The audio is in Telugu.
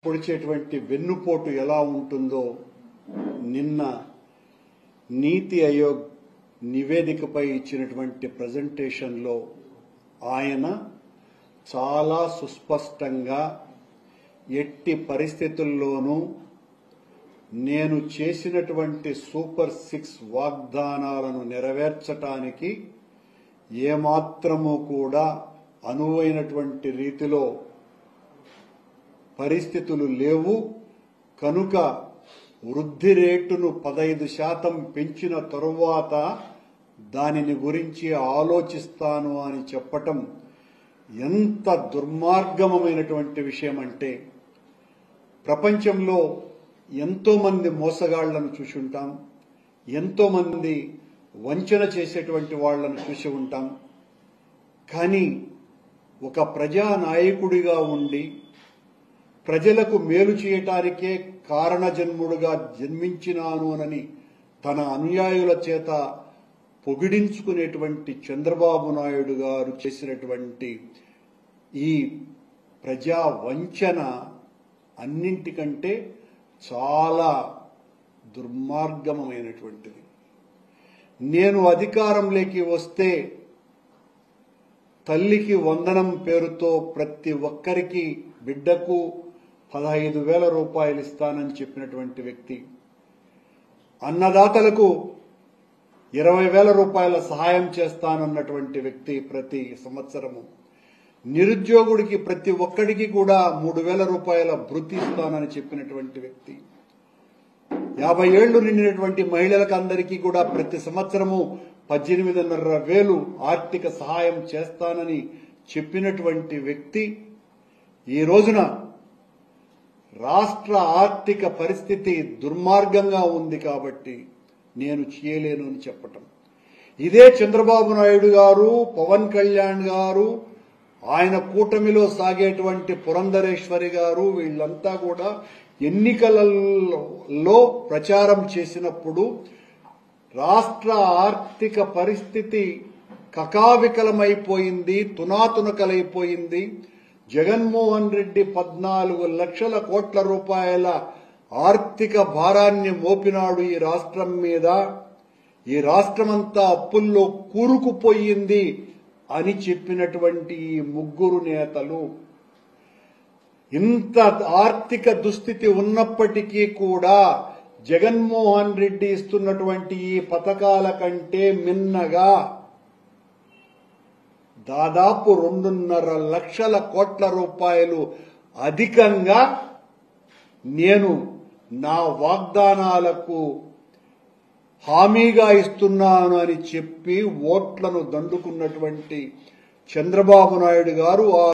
పొడిచేటువంటి వెన్నుపోటు ఎలా ఉంటుందో నిన్న నీతి ఆయోగ్ నివేదికపై ఇచ్చినటువంటి ప్రెజెంటేషన్లో ఆయన చాలా సుస్పష్టంగా ఎట్టి పరిస్థితుల్లోనూ నేను చేసినటువంటి సూపర్ 6 వాగ్దానాలను నెరవేర్చడానికి ఏమాత్రమూ కూడా అనువైనటువంటి రీతిలో పరిస్థితులు లేవు కనుక వృద్ధి రేటును 15% పెంచిన తరువాత దానిని గురించి ఆలోచిస్తాను అని చెప్పటం ఎంత దుర్మార్గమైనటువంటి విషయం అంటే ప్రపంచంలో ఎంతో మంది మోసగాళ్లను చూసి ఉంటాం, ఎంతో మంది వంచన చేసేటువంటి వాళ్లను చూసి ఉంటాం. కానీ ఒక ప్రజానాయకుడిగా ఉండి ప్రజలకు మేలు చేయటానికే కారణజన్ముడుగా జన్మించినాను అని తన అనుయాయుల చేత పొగిడించుకునేటువంటి చంద్రబాబు నాయుడు గారు చేసినటువంటి ఈ ప్రజా వంచన అన్నింటికంటే చాలా దుర్మార్గమైనటువంటిది. నేను అధికారంలోకి వస్తే తల్లికి వందనం పేరుతో ప్రతి ఒక్కరికి బిడ్డకు 15,000 రూపాయలు ఇస్తానని చెప్పినటువంటి వ్యక్తి, అన్నదాతలకు 20,000 రూపాయల సహాయం చేస్తానన్నటువంటి వ్యక్తి, ప్రతి సంవత్సరము నిరుద్యోగుడికి ప్రతి ఒక్కడికి కూడా 3,000 రూపాయల భృతి ఇస్తానని చెప్పినటువంటి వ్యక్తి, 50 ఏళ్లు నిండినటువంటి మహిళలకు అందరికీ కూడా ప్రతి సంవత్సరము 18,500 ఆర్థిక సహాయం చేస్తానని చెప్పినటువంటి వ్యక్తి ఈ రోజున రాష్ట్ర ఆర్థిక పరిస్థితి దుర్మార్గంగా ఉంది కాబట్టి నేను చేయలేను అని చెప్పటం. ఇదే చంద్రబాబు నాయుడు గారు, పవన్ కళ్యాణ్ గారు, ఆయన కూటమిలో సాగేటువంటి పురంధరేశ్వరి గారు వీళ్ళంతా కూడా ఎన్నికలలో ప్రచారం చేసినప్పుడు రాష్ట్ర ఆర్థిక పరిస్థితి కకావికలమైపోయింది, తునాతునకలైపోయింది. జగన్మోహన్ రెడ్డి 14 లక్షల కోట్ల రూపాయల ఆర్థిక భారాన్ని మోపినాడు ఈ రాష్ట్రం మీద, ఈ రాష్ట్రమంతా అప్పుల్లో కూరుకుపోయింది అని చెప్పినటువంటి ఈ ముగ్గురు నేతలు ఇంత ఆర్థిక దుస్థితి ఉన్నప్పటికీ కూడా జగన్మోహన్ రెడ్డి ఇస్తున్నటువంటి ఈ పథకాల కంటే మిన్నగా దాదాపు 2.5 లక్షల కోట్ల రూపాయలు అధికంగా నేను నా వాగ్దానాలకు హామీగా ఇస్తున్నాను అని చెప్పి ఓట్లను దండుకున్నటువంటి చంద్రబాబు నాయుడు గారు